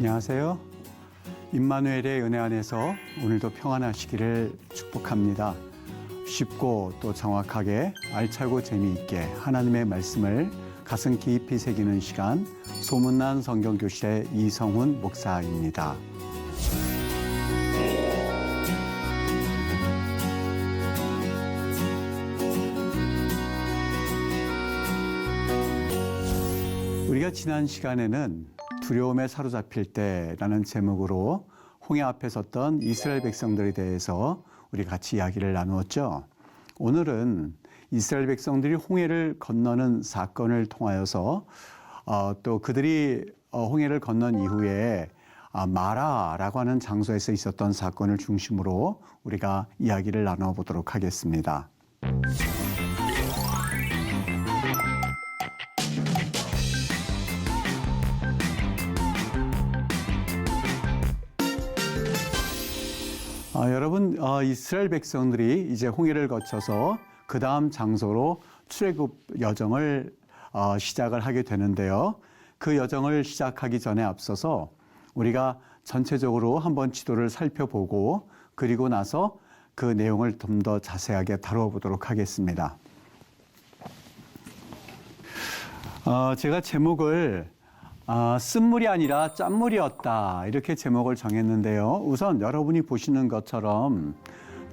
안녕하세요. 임마누엘의 은혜 안에서 오늘도 평안하시기를 축복합니다. 쉽고 또 정확하게 알차고 재미있게 하나님의 말씀을 가슴 깊이 새기는 시간, 소문난 성경교실의 이성훈 목사입니다. 우리가 지난 시간에는 두려움에 사로잡힐 때라는 제목으로 홍해 앞에 섰던 이스라엘 백성들에 대해서 우리 같이 이야기를 나누었죠. 오늘은 이스라엘 백성들이 홍해를 건너는 사건을 통하여서 또 그들이 홍해를 건넌 이후에 마라라고 하는 장소에서 있었던 사건을 중심으로 우리가 이야기를 나눠보도록 하겠습니다. 여러분, 이스라엘 백성들이 이제 홍해를 거쳐서 그 다음 장소로 출애굽 여정을 시작을 하게 되는데요. 그 여정을 시작하기 전에 앞서서 우리가 전체적으로 한번 지도를 살펴보고 그리고 나서 그 내용을 좀 더 자세하게 다뤄보도록 하겠습니다. 제가 제목을 쓴물이 아니라 짠물이었다 이렇게 제목을 정했는데요. 우선 여러분이 보시는 것처럼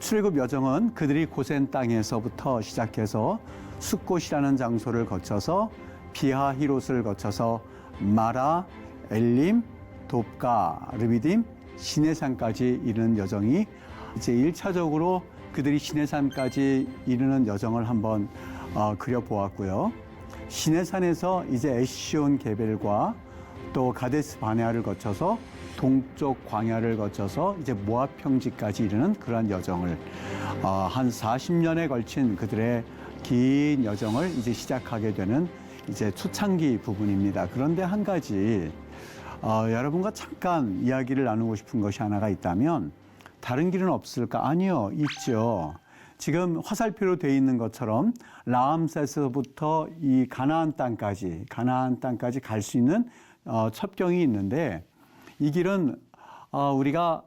출애굽 여정은 그들이 고센 땅에서부터 시작해서 숫곳이라는 장소를 거쳐서 비하히롯을 거쳐서 마라, 엘림, 돕가, 르비딤, 시내산까지 이르는 여정이 이제 1차적으로 그들이 시내산까지 이르는 여정을 한번 그려보았고요. 시내산에서 이제 에시온 게벨과 또 가데스 바네아를 거쳐서 동쪽 광야를 거쳐서 이제 모압 평지까지 이르는 그러한 여정을 한 40년에 걸친 그들의 긴 여정을 이제 시작하게 되는 이제 초창기 부분입니다. 그런데 한 가지 여러분과 잠깐 이야기를 나누고 싶은 것이 하나가 있다면 다른 길은 없을까? 아니요, 있죠. 지금 화살표로 되어 있는 것처럼 라암셋에서부터 이 가나안 땅까지 갈 수 있는 첩경이 있는데 이 길은 우리가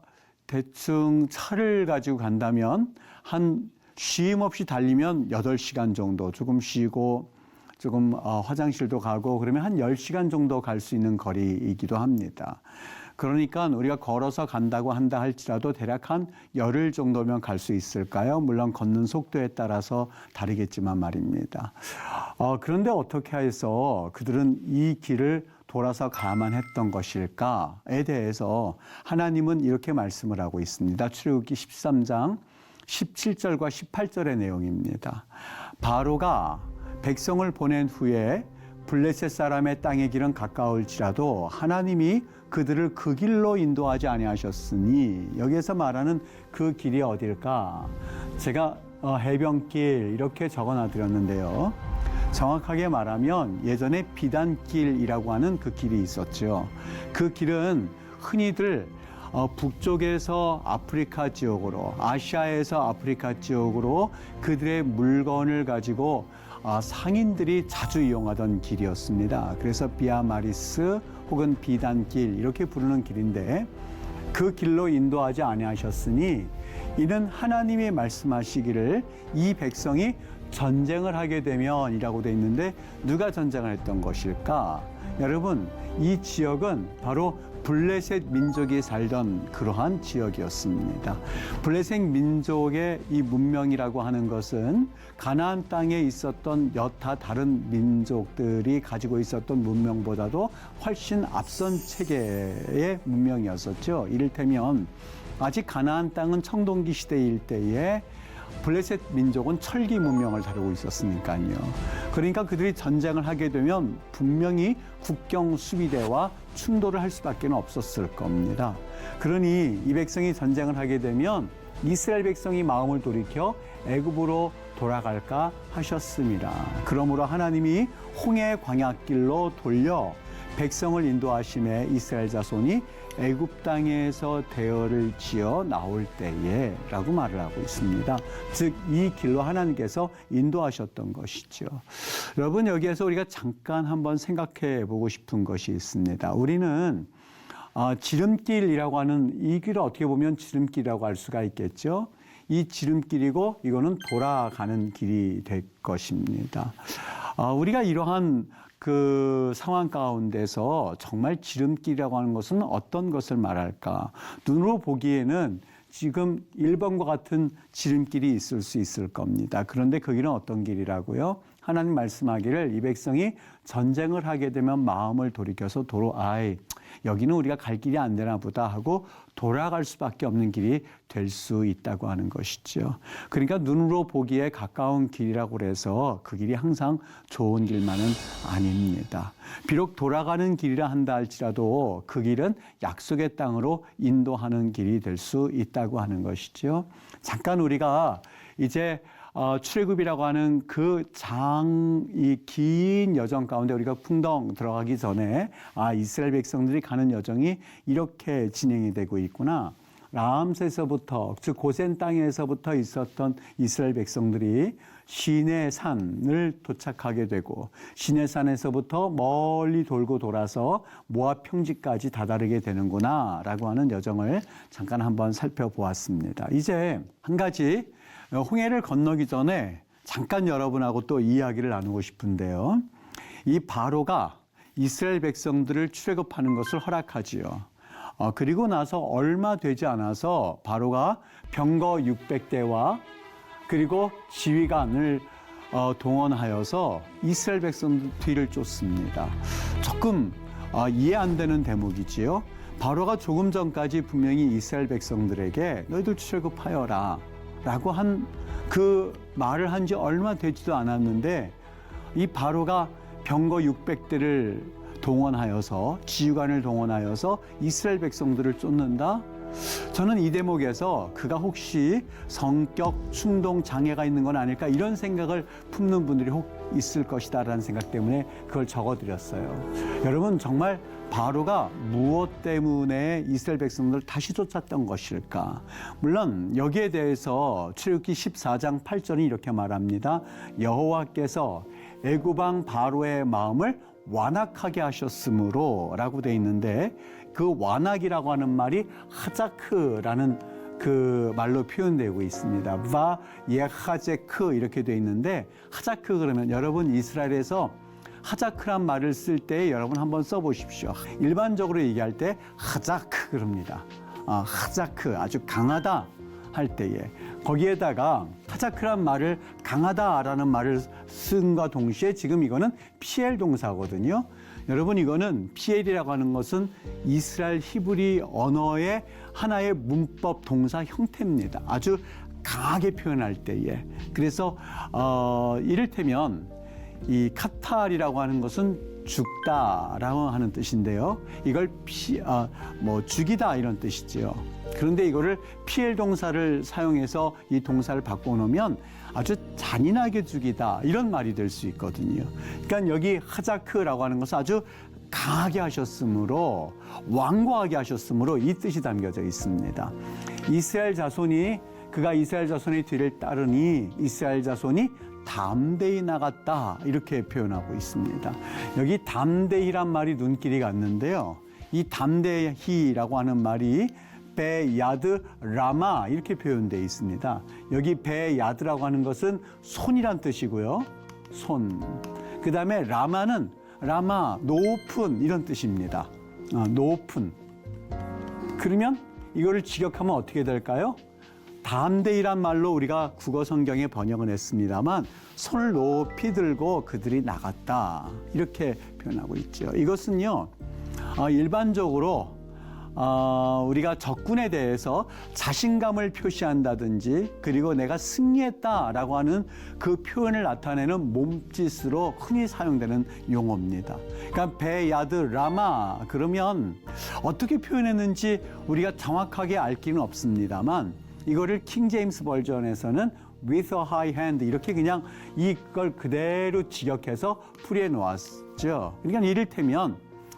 대충 차를 가지고 간다면 한 쉼 없이 달리면 8시간 정도, 조금 쉬고 조금 화장실도 가고 그러면 한 10시간 정도 갈 수 있는 거리이기도 합니다. 그러니까 우리가 걸어서 간다고 한다 할지라도 대략 한 열흘 정도면 갈 수 있을까요? 물론 걷는 속도에 따라서 다르겠지만 말입니다. 그런데 어떻게 해서 그들은 이 길을 돌아서 가야만 했던 것일까에 대해서 하나님은 이렇게 말씀을 하고 있습니다. 출애굽기 13장 17절과 18절의 내용입니다. 바로가 백성을 보낸 후에 블레셋 사람의 땅의 길은 가까울지라도 하나님이 그들을 그 길로 인도하지 아니하셨으니, 여기에서 말하는 그 길이 어딜까? 제가 해변길 이렇게 적어놔드렸는데요. 정확하게 말하면 예전에 비단길이라고 하는 그 길이 있었죠. 그 길은 흔히들 북쪽에서 아프리카 지역으로, 아시아에서 아프리카 지역으로 그들의 물건을 가지고 상인들이 자주 이용하던 길이었습니다. 그래서 비아마리스 혹은 비단길 이렇게 부르는 길인데, 그 길로 인도하지 아니하셨으니 이는 하나님이 말씀하시기를 이 백성이 전쟁을 하게 되면이라고 되어 있는데, 누가 전쟁을 했던 것일까? 여러분, 이 지역은 바로 블레셋 민족이 살던 그러한 지역이었습니다. 블레셋 민족의 이 문명이라고 하는 것은 가나안 땅에 있었던 여타 다른 민족들이 가지고 있었던 문명보다도 훨씬 앞선 체계의 문명이었었죠. 이를테면 아직 가나안 땅은 청동기 시대일 때에 블레셋 민족은 철기 문명을 다루고 있었으니까요. 그러니까 그들이 전쟁을 하게 되면 분명히 국경 수비대와 충돌을 할 수밖에 없었을 겁니다. 그러니 이 백성이 전쟁을 하게 되면 이스라엘 백성이 마음을 돌이켜 애굽으로 돌아갈까 하셨습니다. 그러므로 하나님이 홍해 광야길로 돌려 백성을 인도하심에 이스라엘 자손이 애굽 땅에서 대열을 지어 나올 때에 라고 말을 하고 있습니다. 즉 이 길로 하나님께서 인도하셨던 것이죠. 여러분, 여기에서 우리가 잠깐 한번 생각해 보고 싶은 것이 있습니다. 우리는 지름길이라고 하는 이 길을 어떻게 보면 지름길이라고 할 수가 있겠죠. 이 지름길이고 이거는 돌아가는 길이 될 것입니다. 우리가 이러한 그 상황 가운데서 정말 지름길이라고 하는 것은 어떤 것을 말할까? 눈으로 보기에는 지금 1번과 같은 지름길이 있을 수 있을 겁니다. 그런데 그 길은 어떤 길이라고요? 하나님 말씀하기를 이 백성이 전쟁을 하게 되면 마음을 돌이켜서 여기는 우리가 갈 길이 안 되나 보다 하고 돌아갈 수밖에 없는 길이 될 수 있다고 하는 것이죠. 그러니까 눈으로 보기에 가까운 길이라고 해서 그 길이 항상 좋은 길만은 아닙니다. 비록 돌아가는 길이라 한다 할지라도 그 길은 약속의 땅으로 인도하는 길이 될 수 있다고 하는 것이죠. 잠깐 우리가 이제 출애굽이라고 하는 이 긴 여정 가운데 우리가 풍덩 들어가기 전에 이스라엘 백성들이 가는 여정이 이렇게 진행이 되고 있구나. 라암세서부터 즉 고센 땅에서부터 있었던 이스라엘 백성들이 시내산을 도착하게 되고 시내산에서부터 멀리 돌고 돌아서 모압 평지까지 다다르게 되는구나라고 하는 여정을 잠깐 한번 살펴보았습니다. 이제 한 가지 홍해를 건너기 전에 잠깐 여러분하고 또 이야기를 나누고 싶은데요. 이 바로가 이스라엘 백성들을 출애굽하는 것을 허락하지요. 그리고 나서 얼마 되지 않아서 바로가 병거 600대와 그리고 지휘관을 동원하여서 이스라엘 백성들 뒤를 쫓습니다. 조금 이해 안 되는 대목이지요. 바로가 조금 전까지 분명히 이스라엘 백성들에게 너희들 출애굽하여라 라고 한 그 말을 한 지 얼마 되지도 않았는데 이 바로가 병거 600대를 동원하여서 지휘관을 동원하여서 이스라엘 백성들을 쫓는다? 저는 이 대목에서 그가 혹시 성격 충동 장애가 있는 건 아닐까 이런 생각을 품는 분들이 혹 있을 것이다라는 생각 때문에 그걸 적어드렸어요. 여러분 정말 바로가 무엇 때문에 이스라엘 백성들을 다시 쫓았던 것일까? 물론 여기에 대해서 출애굽기 14장 8절이 이렇게 말합니다. 여호와께서 애굽 왕 바로의 마음을 완악하게 하셨으므로 라고 돼 있는데 그 완악이라고 하는 말이 하자크라는 그 말로 표현되고 있습니다. 바 예하제크 이렇게 돼 있는데 하자크 그러면 여러분 이스라엘에서 하자크란 말을 쓸 때 여러분 한번 써보십시오. 일반적으로 얘기할 때 하자크 그럽니다. 하자크 아주 강하다 할 때에 거기에다가 하자크란 말을 강하다라는 말을 쓴과 동시에 지금 이거는 피엘 동사거든요. 여러분 이거는 피엘이라고 하는 것은 이스라엘 히브리 언어의 하나의 문법 동사 형태입니다. 아주 강하게 표현할 때에. 그래서 이를테면 이 카탈이라고 하는 것은 죽다라고 하는 뜻인데요. 이걸 죽이다 이런 뜻이죠. 그런데 이거를 피엘 동사를 사용해서 이 동사를 바꿔놓으면 아주 잔인하게 죽이다 이런 말이 될 수 있거든요. 그러니까 여기 하자크라고 하는 것은 아주 강하게 하셨으므로 완고하게 하셨으므로 이 뜻이 담겨져 있습니다. 그가 이스라엘 자손의 뒤를 따르니 이스라엘 자손이 담대히 나갔다 이렇게 표현하고 있습니다. 여기 담대히란 말이 눈길이 갔는데요. 이 담대히라고 하는 말이 베야드 라마 이렇게 표현되어 있습니다. 여기 베야드라고 하는 것은 손이란 뜻이고요. 손. 그 다음에 라마는 라마 높은 이런 뜻입니다. 높은. 그러면 이거를 직역하면 어떻게 될까요? 담대히란 말로 우리가 국어 성경에 번역을 했습니다만 손을 높이 들고 그들이 나갔다 이렇게 표현하고 있죠. 이것은요 일반적으로 우리가 적군에 대해서 자신감을 표시한다든지 그리고 내가 승리했다라고 하는 그 표현을 나타내는 몸짓으로 흔히 사용되는 용어입니다. 그러니까 베야드 라마 그러면 어떻게 표현했는지 우리가 정확하게 알 길은 없습니다만 이거를 킹 제임스 버전에서는 with a high hand 이렇게 그냥 이걸 그대로 직역해서 풀이해 놓았죠. 그러니까 이를테면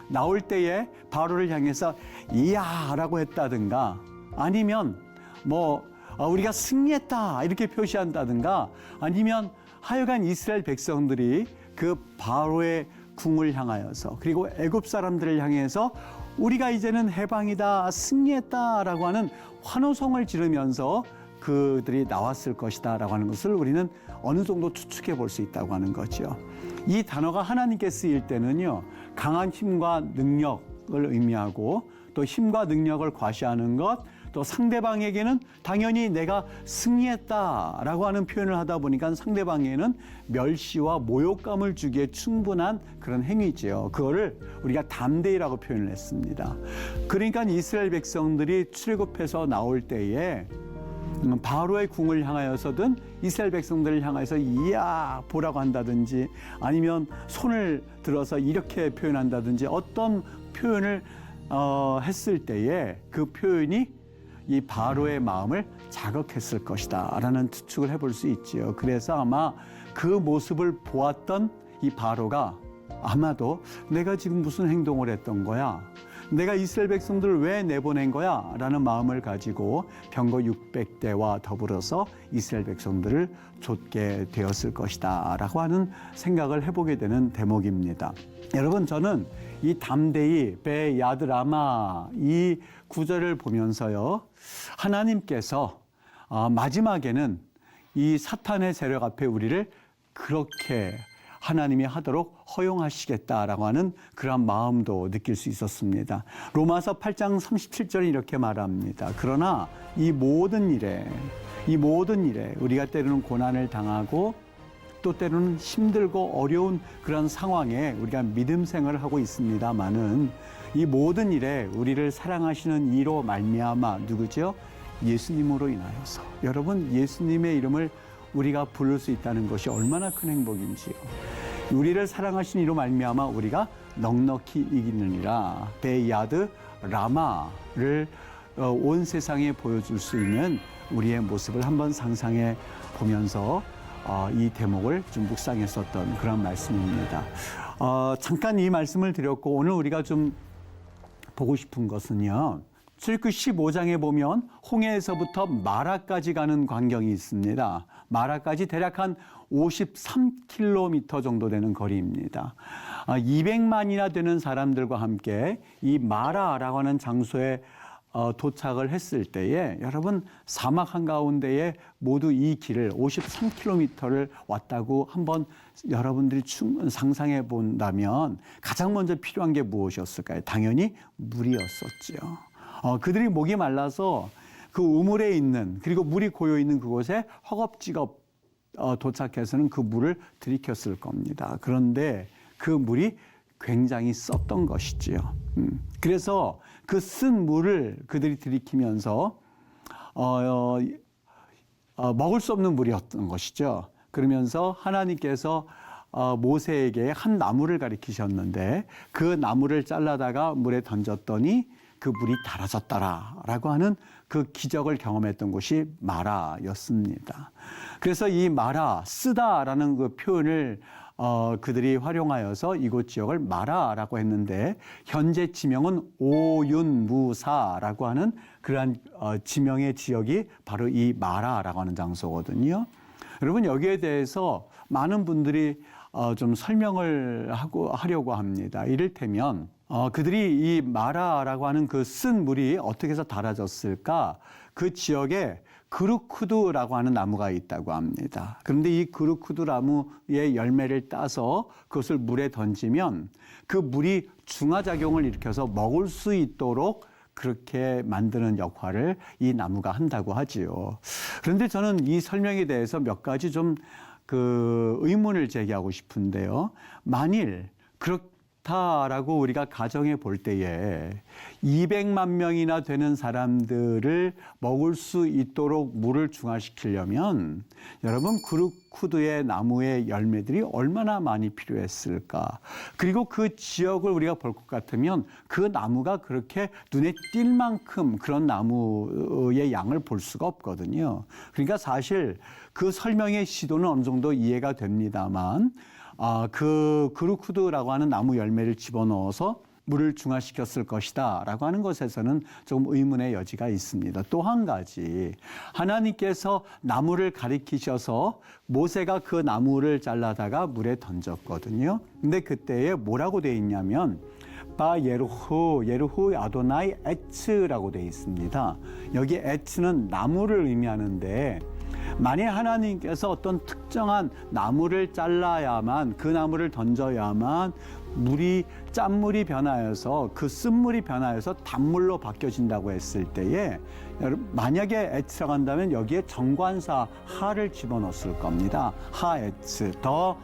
나올 때에 바로를 향해서 이야라고 했다든가 아니면 우리가 승리했다 이렇게 표시한다든가 아니면 하여간 이스라엘 백성들이 그 바로의 궁을 향하여서 그리고 애굽 사람들을 향해서 우리가 이제는 해방이다, 승리했다라고 하는 환호성을 지르면서 그들이 나왔을 것이다라고 하는 것을 우리는 어느 정도 추측해 볼 수 있다고 하는 거죠. 이 단어가 하나님께 쓰일 때는요, 강한 힘과 능력을 의미하고 또 힘과 능력을 과시하는 것, 또 상대방에게는 당연히 내가 승리했다라고 하는 표현을 하다 보니까 상대방에게는 멸시와 모욕감을 주기에 충분한 그런 행위지요. 그거를 우리가 담대히라고 표현을 했습니다. 그러니까 이스라엘 백성들이 출애굽해서 나올 때에 바로의 궁을 향하여서든 이스라엘 백성들을 향해서 이야 보라고 한다든지 아니면 손을 들어서 이렇게 표현한다든지 어떤 표현을 했을 때에 그 표현이 이 바로의 마음을 자극했을 것이다 라는 추측을 해볼 수 있지요. 그래서 아마 그 모습을 보았던 이 바로가 아마도 내가 지금 무슨 행동을 했던 거야? 내가 이스라엘 백성들을 왜 내보낸 거야? 라는 마음을 가지고 병거 600대와 더불어서 이스라엘 백성들을 좇게 되었을 것이다 라고 하는 생각을 해보게 되는 대목입니다. 여러분, 저는 이 담대히 베 야드 라마 이 구절을 보면서요, 하나님께서 마지막에는 이 사탄의 세력 앞에 우리를 그렇게 하나님이 하도록 허용하시겠다라고 하는 그런 마음도 느낄 수 있었습니다. 로마서 8장 37절이 이렇게 말합니다. 그러나 이 모든 일에 우리가 때로는 고난을 당하고 또 때로는 힘들고 어려운 그런 상황에 우리가 믿음 생활을 하고 있습니다마는 이 모든 일에 우리를 사랑하시는 이로 말미암아 누구죠? 예수님으로 인하여서. 여러분, 예수님의 이름을 우리가 부를 수 있다는 것이 얼마나 큰 행복인지요. 우리를 사랑하신 이로 말미암아 우리가 넉넉히 이기느니라. 베야드 라마를 온 세상에 보여줄 수 있는 우리의 모습을 한번 상상해 보면서 이 대목을 좀 묵상했었던 그런 말씀입니다. 잠깐 이 말씀을 드렸고 오늘 우리가 좀 보고 싶은 것은요. 출애굽 15장에 보면 홍해에서부터 마라까지 가는 광경이 있습니다. 마라까지 대략 한 53km 정도 되는 거리입니다. 200만이나 되는 사람들과 함께 이 마라라고 하는 장소에 도착을 했을 때에 여러분 사막 한가운데에 모두 이 길을 53km를 왔다고 한번 여러분들이 상상해 본다면 가장 먼저 필요한 게 무엇이었을까요? 당연히 물이었었죠. 그들이 목이 말라서 그 우물에 있는 그리고 물이 고여 있는 그곳에 허겁지겁 도착해서는 그 물을 들이켰을 겁니다. 그런데 그 물이 굉장히 썼던 것이지요. 그래서 그 쓴 물을 그들이 들이키면서 먹을 수 없는 물이었던 것이죠. 그러면서 하나님께서 모세에게 한 나무를 가리키셨는데 그 나무를 잘라다가 물에 던졌더니 그 물이 달아졌다라고 하는 그 기적을 경험했던 곳이 마라였습니다. 그래서 이 마라, 쓰다라는 그 표현을 그들이 활용하여서 이곳 지역을 마라라고 했는데 현재 지명은 오윤무사라고 하는 그러한 지명의 지역이 바로 이 마라라고 하는 장소거든요. 여러분 여기에 대해서 많은 분들이 좀 설명을 하려고 합니다. 이를테면 그들이 이 마라라고 하는 그 쓴 물이 어떻게 해서 달아졌을까? 그 지역에 그루쿠드라고 하는 나무가 있다고 합니다. 그런데 이 그루쿠드 나무의 열매를 따서 그것을 물에 던지면 그 물이 중화작용을 일으켜서 먹을 수 있도록 그렇게 만드는 역할을 이 나무가 한다고 하지요. 그런데 저는 이 설명에 대해서 몇 가지 좀 의문을 제기하고 싶은데요. 만일 그렇다라고 우리가 가정해 볼 때에 200만 명이나 되는 사람들을 먹을 수 있도록 물을 중화시키려면 여러분 그루쿠드의 나무의 열매들이 얼마나 많이 필요했을까? 그리고 그 지역을 우리가 볼 것 같으면 그 나무가 그렇게 눈에 띌 만큼 그런 나무의 양을 볼 수가 없거든요. 그러니까 사실 그 설명의 시도는 어느 정도 이해가 됩니다만 그 그루쿠드라고 하는 나무 열매를 집어넣어서 물을 중화시켰을 것이다 라고 하는 것에서는 조금 의문의 여지가 있습니다. 또 한 가지 하나님께서 나무를 가리키셔서 모세가 그 나무를 잘라다가 물에 던졌거든요. 근데 그때에 뭐라고 돼 있냐면 바 예르후 아도나이 에츠라고 되어 있습니다. 여기 에츠는 나무를 의미하는데 만약 하나님께서 어떤 특정한 나무를 잘라야만 그 나무를 던져야만 짠물이 변하여서 그 쓴물이 변하여서 단물로 바뀌어진다고 했을 때에 만약에 에츠라고 한다면 여기에 정관사 하를 집어넣었을 겁니다. 하 에츠 더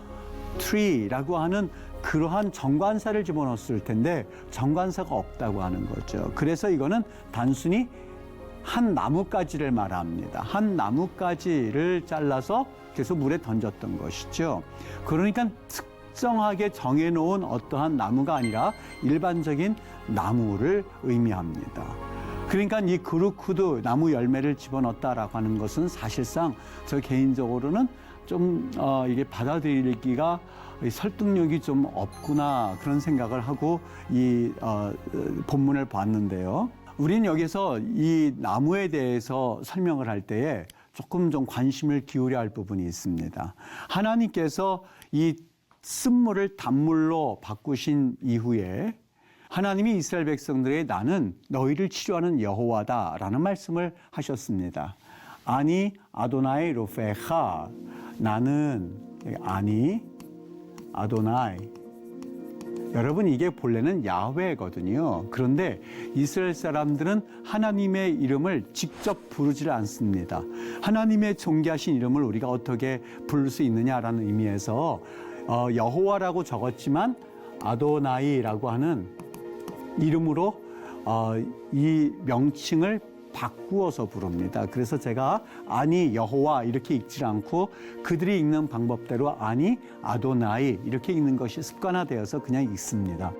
tree라고 하는 그러한 정관사를 집어넣었을 텐데 정관사가 없다고 하는 거죠. 그래서 이거는 단순히 한 나뭇가지를 말합니다. 한 나뭇가지를 잘라서 그래서 물에 던졌던 것이죠. 그러니까 특정하게 정해놓은 어떠한 나무가 아니라 일반적인 나무를 의미합니다. 그러니까 이 그루크도 나무 열매를 집어넣었다라고 하는 것은 사실상 저 개인적으로는 좀 이게 받아들이기가 설득력이 좀 없구나 그런 생각을 하고 이 본문을 봤는데요. 우리는 여기서 이 나무에 대해서 설명을 할 때에 조금 좀 관심을 기울여야 할 부분이 있습니다. 하나님께서 이 쓴물을 단물로 바꾸신 이후에 하나님이 이스라엘 백성들에게 나는 너희를 치료하는 여호와다라는 말씀을 하셨습니다. 아니 아도나이 로페하 나는 아니 아도나이 여러분 이게 본래는 야훼거든요. 그런데 이스라엘 사람들은 하나님의 이름을 직접 부르지를 않습니다. 하나님의 존귀하신 이름을 우리가 어떻게 부를 수 있느냐라는 의미에서 여호와라고 적었지만 아도나이라고 하는 이름으로 이 명칭을 바꾸어서 부릅니다. 그래서 제가 아니 여호와 이렇게 읽지 않고 그들이 읽는 방법대로 아니 아도나이 이렇게 읽는 것이 습관화되어서 그냥 읽습니다.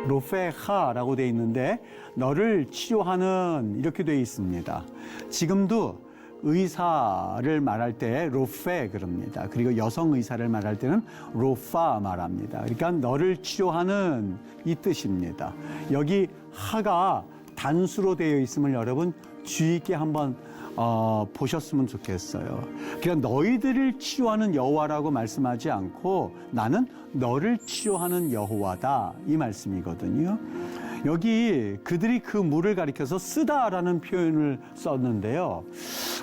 로페하라고 되어 있는데 너를 치료하는 이렇게 되어 있습니다. 지금도 의사를 말할 때 로페 그럽니다. 그리고 여성 의사를 말할 때는 로파 말합니다. 그러니까 너를 치료하는 이 뜻입니다. 여기 하가 단수로 되어 있음을 여러분 주의 있게 한번 보셨으면 좋겠어요. 그냥 너희들을 치료하는 여호와라고 말씀하지 않고 나는 너를 치료하는 여호와다 이 말씀이거든요. 여기 그들이 그 물을 가리켜서 쓰다라는 표현을 썼는데요.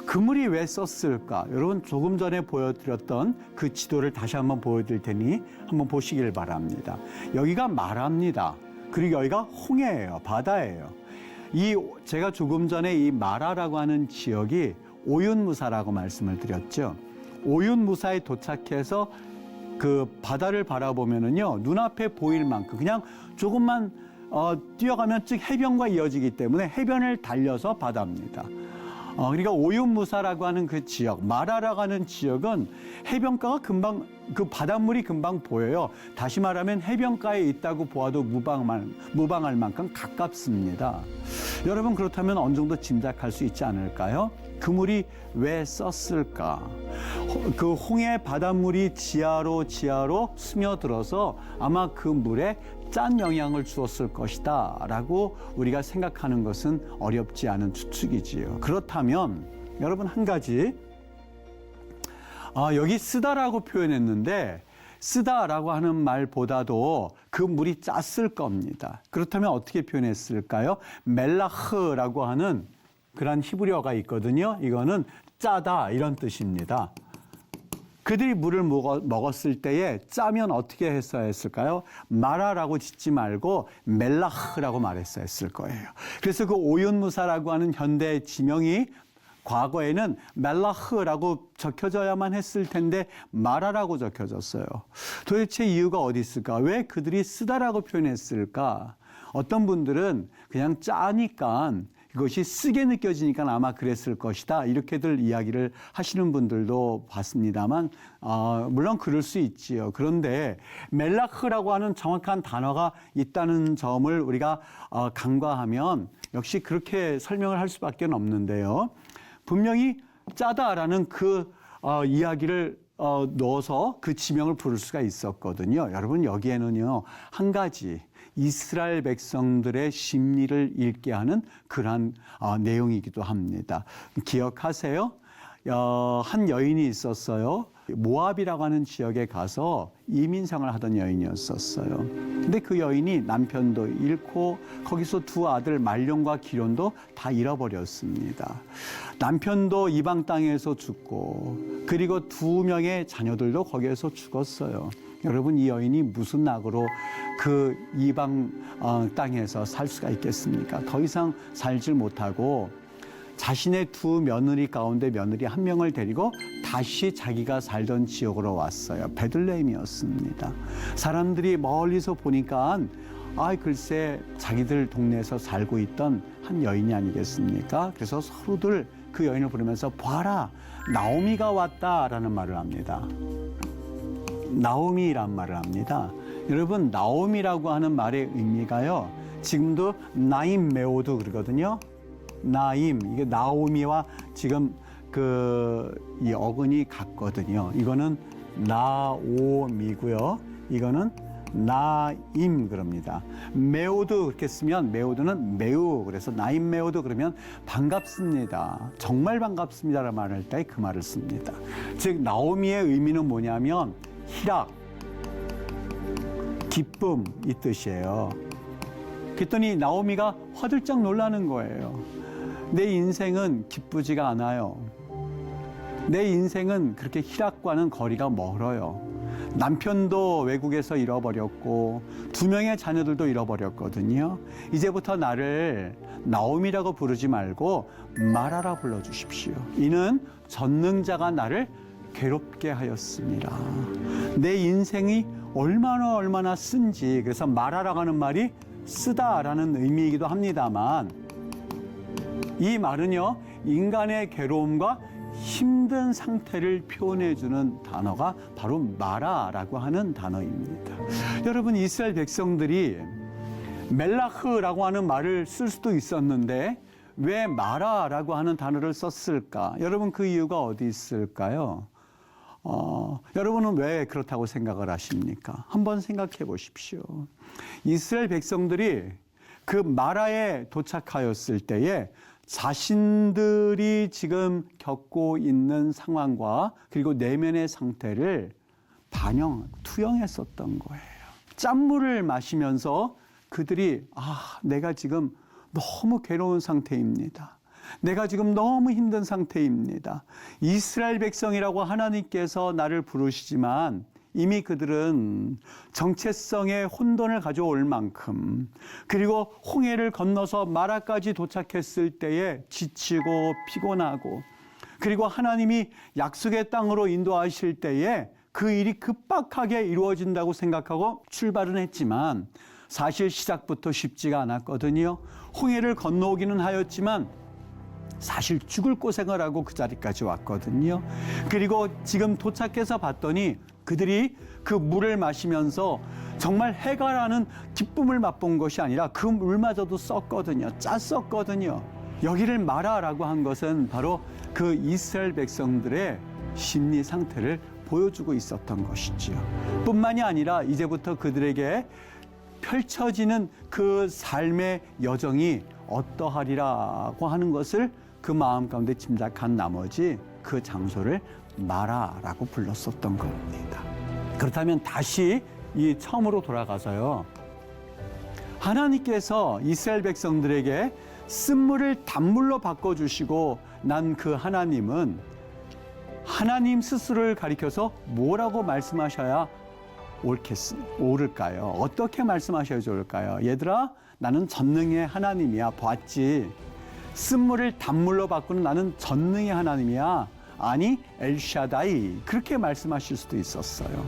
그 물이 왜 썼을까? 여러분 조금 전에 보여드렸던 그 지도를 다시 한번 보여드릴 테니 한번 보시길 바랍니다. 여기가 마라입니다. 그리고 여기가 홍해예요. 바다예요. 제가 조금 전에 이 마라라고 하는 지역이 오윰무사라고 말씀을 드렸죠. 오윰무사에 도착해서 그 바다를 바라보면은요, 눈앞에 보일 만큼 그냥 조금만 뛰어가면 즉 해변과 이어지기 때문에 해변을 달려서 바다입니다. 그러니까 오윰무사라고 하는 그 지역, 마라라고 하는 지역은 해변가가 금방 그 바닷물이 금방 보여요. 다시 말하면 해변가에 있다고 보아도 무방할 만큼 가깝습니다. 여러분 그렇다면 어느 정도 짐작할 수 있지 않을까요? 그 물이 왜 썼을까? 그 홍해 바닷물이 지하로 스며들어서 아마 그 물에 짠 영향을 주었을 것이다 라고 우리가 생각하는 것은 어렵지 않은 추측이지요. 그렇다면 여러분 한 가지 여기 쓰다라고 표현했는데 쓰다라고 하는 말보다도 그 물이 짰을 겁니다. 그렇다면 어떻게 표현했을까요? 멜라흐라고 하는 그런 히브리어가 있거든요. 이거는 짜다 이런 뜻입니다. 그들이 물을 먹었을 때에 짜면 어떻게 했어야 했을까요? 마라라고 짓지 말고 멜라흐라고 말했어야 했을 거예요. 그래서 그 오윰무사라고 하는 현대 지명이 과거에는 멜라흐라고 적혀져야만 했을 텐데 마라라고 적혀졌어요. 도대체 이유가 어디 있을까? 왜 그들이 쓰다라고 표현했을까? 어떤 분들은 그냥 짜니까 이것이 쓰게 느껴지니까 아마 그랬을 것이다. 이렇게들 이야기를 하시는 분들도 봤습니다만 물론 그럴 수 있지요. 그런데 멜라흐라고 하는 정확한 단어가 있다는 점을 우리가 간과하면 역시 그렇게 설명을 할 수밖에 없는데요. 분명히 짜다라는 그 이야기를 넣어서 그 지명을 부를 수가 있었거든요. 여러분 여기에는요 한 가지 이스라엘 백성들의 심리를 읽게 하는 그러한 내용이기도 합니다. 기억하세요? 한 여인이 있었어요. 모압이라고 하는 지역에 가서 이민생활을 하던 여인이었었어요. 근데 그 여인이 남편도 잃고 거기서 두 아들 말론과 기론도 다 잃어버렸습니다. 남편도 이방 땅에서 죽고 그리고 두 명의 자녀들도 거기에서 죽었어요. 여러분, 이 여인이 무슨 낙으로 그 이방 땅에서 살 수가 있겠습니까? 더 이상 살질 못하고 자신의 두 며느리 가운데 며느리 한 명을 데리고 다시 자기가 살던 지역으로 왔어요. 베들레헴이었습니다. 사람들이 멀리서 보니까 글쎄 자기들 동네에서 살고 있던 한 여인이 아니겠습니까? 그래서 서로들 그 여인을 부르면서 봐라, 나오미가 왔다라는 말을 합니다. 나오미란 말을 합니다. 여러분, 나오미라고 하는 말의 의미가요, 지금도 나임 메오드 그러거든요. 나임, 이게 나오미와 지금 이 어근이 같거든요. 이거는 나오미고요. 이거는 나임 그럽니다. 메오드 그렇게 쓰면 메오드는 매우, 그래서 나임 메오드 그러면 반갑습니다. 정말 반갑습니다라는 말을 할 때 그 말을 씁니다. 즉 나오미의 의미는 뭐냐면 희락, 기쁨 이 뜻이에요. 그랬더니 나오미가 화들짝 놀라는 거예요. 내 인생은 기쁘지가 않아요. 내 인생은 그렇게 희락과는 거리가 멀어요. 남편도 외국에서 잃어버렸고 두 명의 자녀들도 잃어버렸거든요. 이제부터 나를 나오미라고 부르지 말고 마라라 불러주십시오. 이는 전능자가 나를 괴롭게 하였습니다. 내 인생이 얼마나 쓴지, 그래서 마라라고 하는 말이 쓰다라는 의미이기도 합니다만, 이 말은요, 인간의 괴로움과 힘든 상태를 표현해주는 단어가 바로 마라라고 하는 단어입니다. 여러분, 이스라엘 백성들이 멜라흐라고 하는 말을 쓸 수도 있었는데 왜 마라라고 하는 단어를 썼을까? 여러분, 그 이유가 어디 있을까요? 여러분은 왜 그렇다고 생각을 하십니까? 한번 생각해 보십시오. 이스라엘 백성들이 그 마라에 도착하였을 때에 자신들이 지금 겪고 있는 상황과 그리고 내면의 상태를 투영했었던 거예요. 짠물을 마시면서 그들이 내가 지금 너무 괴로운 상태입니다. 내가 지금 너무 힘든 상태입니다. 이스라엘 백성이라고 하나님께서 나를 부르시지만 이미 그들은 정체성의 혼돈을 가져올 만큼, 그리고 홍해를 건너서 마라까지 도착했을 때에 지치고 피곤하고, 그리고 하나님이 약속의 땅으로 인도하실 때에 그 일이 급박하게 이루어진다고 생각하고 출발은 했지만 사실 시작부터 쉽지가 않았거든요. 홍해를 건너오기는 하였지만 사실 죽을 고생을 하고 그 자리까지 왔거든요. 그리고 지금 도착해서 봤더니 그들이 그 물을 마시면서 정말 해가라는 기쁨을 맛본 것이 아니라 그 물마저도 썼거든요. 짰었거든요. 여기를 마라라고 한 것은 바로 그 이스라엘 백성들의 심리 상태를 보여주고 있었던 것이지요. 뿐만이 아니라 이제부터 그들에게 펼쳐지는 그 삶의 여정이 어떠하리라고 하는 것을 그 마음 가운데 짐작한 나머지 그 장소를 마라라고 불렀었던 겁니다. 그렇다면 다시 이 처음으로 돌아가서요, 하나님께서 이스라엘 백성들에게 쓴물을 단물로 바꿔주시고 난 그 하나님은 하나님 스스로를 가리켜서 뭐라고 말씀하셔야 옳을까요? 어떻게 말씀하셔야 좋을까요? 얘들아, 나는 전능의 하나님이야. 봤지? 쓴물을 단물로 바꾸는 나는 전능의 하나님이야. 아니, 엘샤다이. 그렇게 말씀하실 수도 있었어요.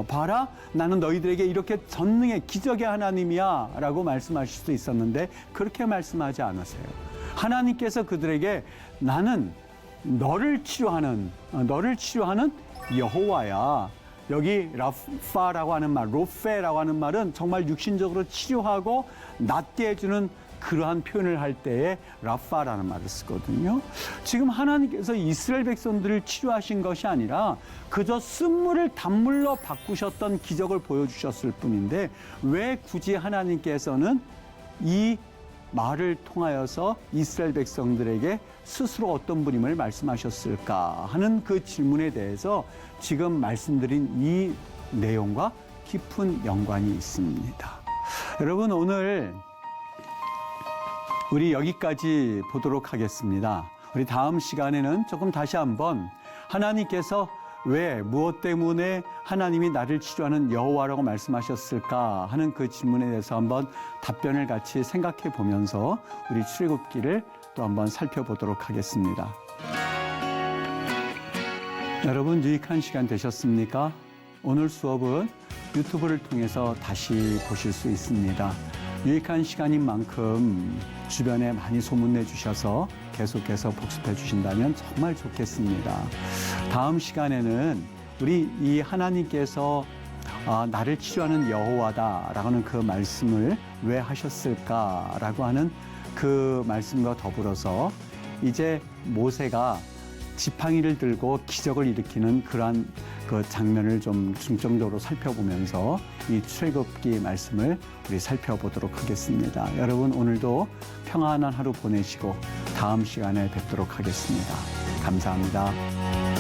봐라, 나는 너희들에게 이렇게 전능의 기적의 하나님이야 라고 말씀하실 수도 있었는데 그렇게 말씀하지 않으세요. 하나님께서 그들에게 나는 너를 치료하는 여호와야. 여기 라파라고 하는 말, 로페라고 하는 말은 정말 육신적으로 치료하고 낫게 해주는 그러한 표현을 할 때에 라파라는 말을 쓰거든요. 지금 하나님께서 이스라엘 백성들을 치료하신 것이 아니라 그저 쓴물을 단물로 바꾸셨던 기적을 보여주셨을 뿐인데 왜 굳이 하나님께서는 이 말을 통하여서 이스라엘 백성들에게 스스로 어떤 분임을 말씀하셨을까 하는 그 질문에 대해서 지금 말씀드린 이 내용과 깊은 연관이 있습니다. 여러분, 오늘 우리 여기까지 보도록 하겠습니다. 우리 다음 시간에는 조금 다시 한번 하나님께서 왜, 무엇 때문에 하나님이 나를 치료하는 여호와라고 말씀하셨을까 하는 그 질문에 대해서 한번 답변을 같이 생각해 보면서 우리 출애굽기를 또 한번 살펴보도록 하겠습니다. 여러분, 유익한 시간 되셨습니까? 오늘 수업은 유튜브를 통해서 다시 보실 수 있습니다. 유익한 시간인 만큼 주변에 많이 소문내 주셔서 계속해서 복습해 주신다면 정말 좋겠습니다. 다음 시간에는 우리 이 하나님께서 나를 치료하는 여호와다라고 하는 그 말씀을 왜 하셨을까라고 하는 그 말씀과 더불어서 이제 모세가 지팡이를 들고 기적을 일으키는 그러한 그 장면을 좀 중점적으로 살펴보면서 이 출애굽기 말씀을 우리 살펴보도록 하겠습니다. 여러분, 오늘도 평안한 하루 보내시고 다음 시간에 뵙도록 하겠습니다. 감사합니다.